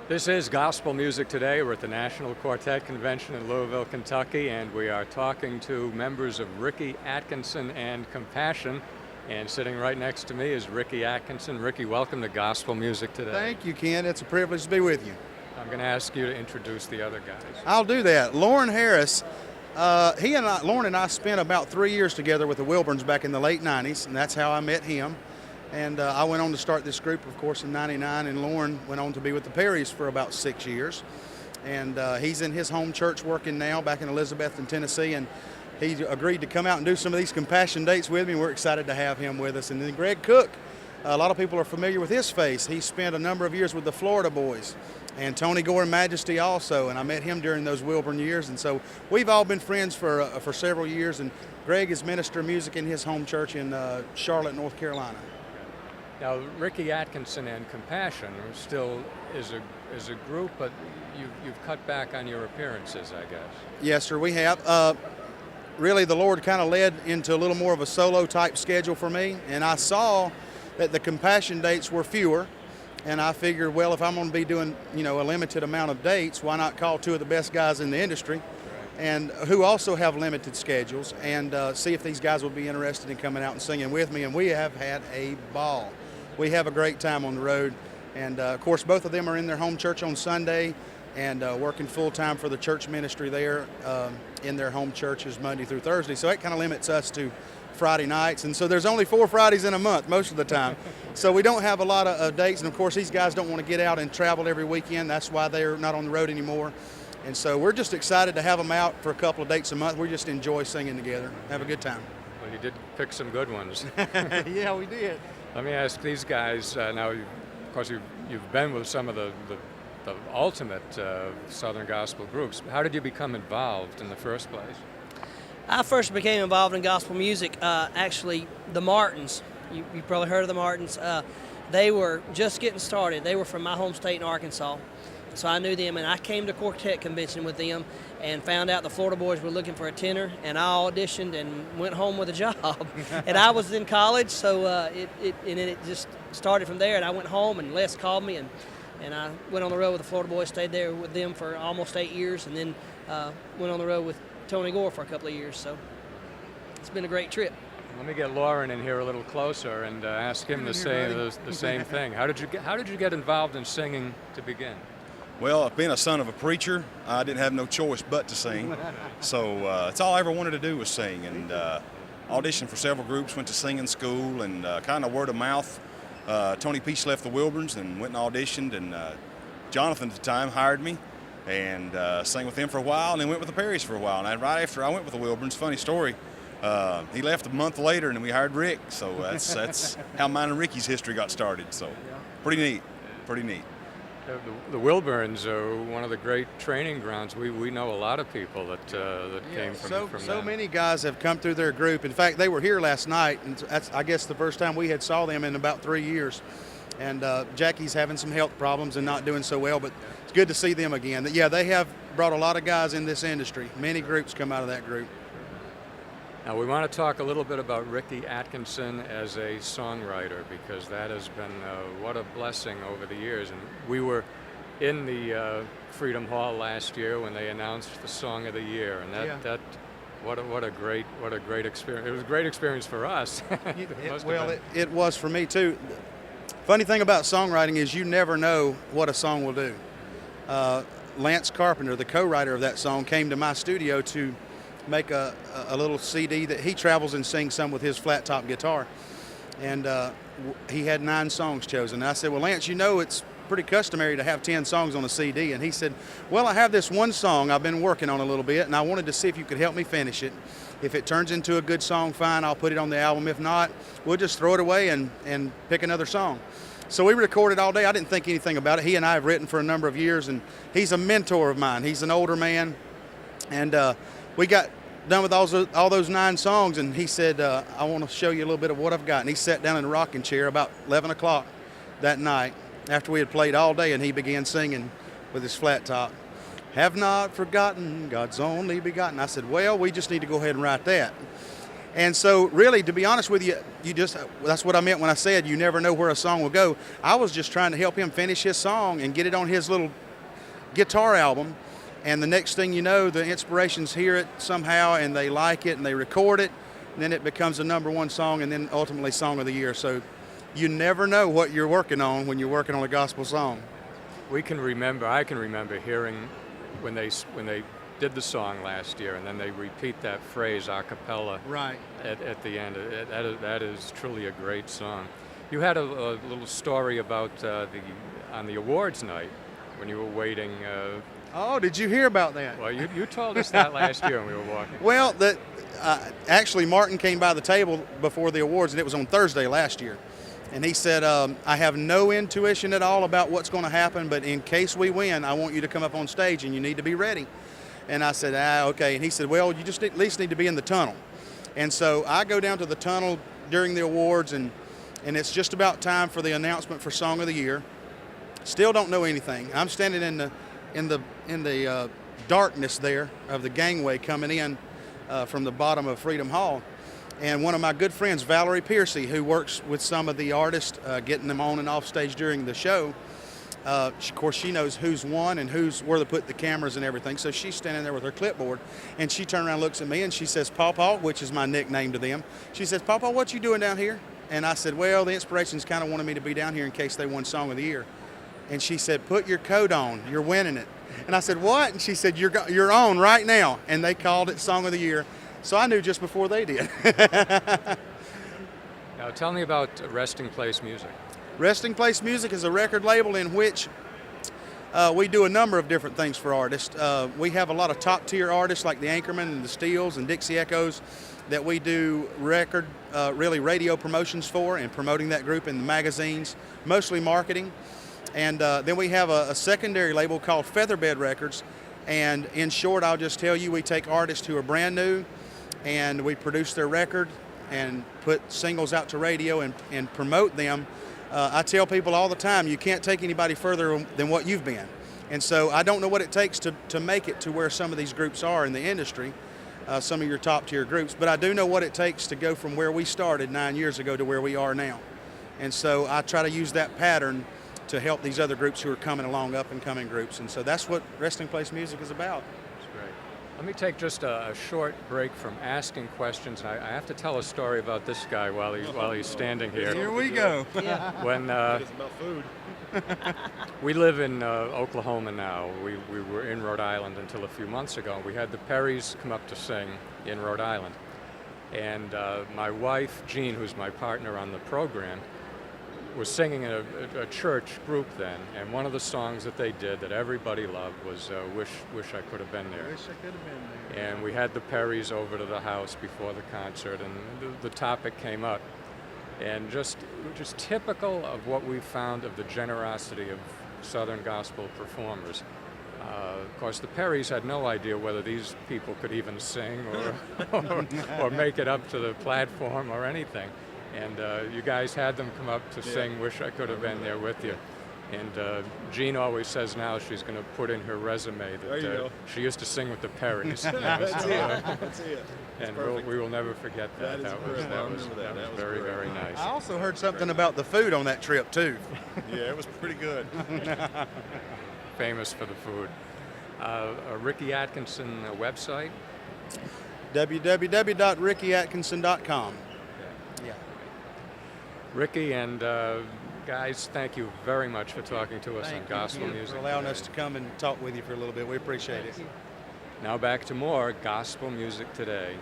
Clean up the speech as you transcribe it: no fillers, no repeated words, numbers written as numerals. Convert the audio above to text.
This is Gospel Music Today. We're at the National Quartet Convention in Louisville, Kentucky, and we are talking to members of Ricky Atkinson and Compassion. And sitting right next to me is Ricky Atkinson. Ricky, welcome to Gospel Music Today. Thank you, Ken. It's a privilege to be with you. I'm going to ask you to introduce the other guys. I'll do that. Loren Harris, Loren and I spent about 3 years together with the Wilburns back in the late 90s, and that's how I met him. And I went on to start this group, of course, in 99, and Loren went on to be with the Perrys for about 6 years. And he's in his home church working now back in Elizabethton, Tennessee, and he agreed to come out and do some of these compassion dates with me. We're excited to have him with us. And then Greg Cook, a lot of people are familiar with his face. He spent a number of years with the Florida Boys, and Tony Gore and Majesty also, and I met him during those Wilburn years. And so we've all been friends for several years, and Greg is minister of music in his home church in Charlotte, North Carolina. Now, Ricky Atkinson and Compassion still is a group, but you've cut back on your appearances, I guess. Yes, sir, we have. Really, the Lord kind of led into a little more of a solo type schedule for me, and I saw that the Compassion dates were fewer, and I figured, well, if I'm going to be doing, a limited amount of dates, why not call two of the best guys in the industry, and who also have limited schedules, and see if these guys would be interested in coming out and singing with me. And we have had a ball. We have a great time on the road, and of course both of them are in their home church on Sunday and working full-time for the church ministry there in their home churches Monday through Thursday. So that kind of limits us to Friday nights, and so there's only 4 Fridays in a month most of the time. So we don't have a lot of dates, and of course these guys don't want to get out and travel every weekend. That's why they're not on the road anymore. And so we're just excited to have them out for a couple of dates a month. We just enjoy singing together, have a good time. Well, you did pick some good ones. Yeah, we did. Let me ask these guys, now, of course, you've been with some of the ultimate Southern gospel groups. How did you become involved in the first place? I first became involved in gospel music, actually, the Martins. You probably heard of the Martins. They were just getting started. They were from my home state in Arkansas. So I knew them, and I came to Quartet Convention with them and found out the Florida Boys were looking for a tenor, and I auditioned and went home with a job. And I was in college, so it just started from there, and I went home, and Les called me, and I went on the road with the Florida Boys, stayed there with them for almost 8 years, and then went on the road with Tony Gore for a couple of years. So it's been a great trip. Let me get Loren in here a little closer and ask him the same thing. How did you get involved in singing to begin? Well, being a son of a preacher, I didn't have no choice but to sing. So that's all I ever wanted to do was sing, and auditioned for several groups, went to singing school, and kind of word of mouth. Tony Peach left the Wilburns and went and auditioned, and Jonathan at the time hired me and sang with him for a while, and then went with the Perrys for a while. And right after I went with the Wilburns, funny story, he left a month later, and then we hired Rick. So that's how mine and Ricky's history got started. So pretty neat, pretty neat. The Wilburns are one of the great training grounds. We know a lot of people that came from them. So many guys have come through their group. In fact, they were here last night, and that's, I guess, the first time we had saw them in about 3 years. And Jackie's having some health problems and not doing so well, but it's good to see them again. Yeah, they have brought a lot of guys in this industry. Many groups come out of that group. Now, we want to talk a little bit about Ricky Atkinson as a songwriter, because that has been what a blessing over the years. And we were in the Freedom Hall last year when they announced the Song of the Year, and what a great experience. It was a great experience for us. It was for me too. Funny thing about songwriting is you never know what a song will do. Lance Carpenter, the co-writer of that song, came to my studio to make a little CD that he travels and sings some with his flat top guitar, and he had 9 songs chosen. And I said, well, Lance, it's pretty customary to have 10 songs on a CD. And he said, well, I have this one song I've been working on a little bit, and I wanted to see if you could help me finish it. If it turns into a good song, fine, I'll put it on the album. If not, we'll just throw it away and pick another song. So we recorded all day. I didn't think anything about it. He and I have written for a number of years, and he's a mentor of mine. He's an older man, and we got done with all those 9 songs, and he said, I want to show you a little bit of what I've got. And he sat down in a rocking chair about 11 o'clock that night after we had played all day, and he began singing with his flat top, "Have not forgotten God's only begotten." I said, well, we just need to go ahead and write that. And so really, to be honest with you, that's what I meant when I said you never know where a song will go. I was just trying to help him finish his song and get it on his little guitar album. And the next thing you know, the inspirations hear it somehow and they like it and they record it. And then it becomes a #1 song and then ultimately Song of the Year. So you never know what you're working on when you're working on a gospel song. I can remember hearing when they did the song last year, and then they repeat that phrase a cappella Right. at the end. That is truly a great song. You had a little story about on the awards night when you were waiting. Oh, did you hear about that? Well, you told us that last year when we were walking. Well, actually, Martin came by the table before the awards, and it was on Thursday last year. And he said, I have no intuition at all about what's going to happen, but in case we win, I want you to come up on stage and you need to be ready. And I said, okay. And he said, well, you just at least need to be in the tunnel. And so I go down to the tunnel during the awards, and it's just about time for the announcement for Song of the Year. Still don't know anything. I'm standing in the darkness there of the gangway coming in from the bottom of Freedom Hall. And one of my good friends, Valerie Piercy, who works with some of the artists, getting them on and off stage during the show, of course, she knows who's won and where to put the cameras and everything. So she's standing there with her clipboard, and she turned around and looks at me, and she says, "Pawpaw," which is my nickname to them. She says, "Pawpaw, what you doing down here?" And I said, "Well, the Inspirations kind of wanted me to be down here in case they won Song of the Year." And she said, "Put your coat on. You're winning it." And I said, "What?" And she said, "You're on right now." And they called it Song of the Year. So I knew just before they did. Now tell me about Resting Place Music. Resting Place Music is a record label in which we do a number of different things for artists. We have a lot of top-tier artists like the Anchorman and the Steels and Dixie Echoes that we do really radio promotions for and promoting that group in the magazines, mostly marketing. And then we have a secondary label called Featherbed Records. And in short, I'll just tell you, we take artists who are brand new and we produce their record and put singles out to radio and promote them. I tell people all the time, you can't take anybody further than what you've been. And so I don't know what it takes to make it to where some of these groups are in the industry, some of your top tier groups, but I do know what it takes to go from where we started 9 years ago to where we are now. And so I try to use that pattern to help these other groups who are coming along, up and coming groups. And so that's what Resting Place Music is about. That's great. Let me take just a short break from asking questions. And I have to tell a story about this guy while he's standing here. Here we go. When It's about food. we live in Oklahoma now. We were in Rhode Island until a few months ago. We had the Perrys come up to sing in Rhode Island. And my wife, Jean, who's my partner on the program, was singing in a church group then, and one of the songs that they did that everybody loved was Wish I Could Have Been There. Wish I could have been there. And we had the Perrys over to the house before the concert, and the topic came up. And just typical of what we found of the generosity of Southern gospel performers. Of course, the Perrys had no idea whether these people could even sing or make it up to the platform or anything. And you guys had them come up to sing Wish I Could Have Been There with you. And Jean always says now she's going to put in her resume that she used to sing with the Perrys. That's it. And we will never forget that. That was very, very nice. I also heard something about the food on that trip, too. Yeah, it was pretty good. Famous for the food. Ricky Atkinson website? www.rickyatkinson.com. Yeah. Ricky and guys, thank you very much for talking to us on gospel music. For allowing us to come and talk with you for a little bit. We appreciate it. Now back to more Gospel Music Today.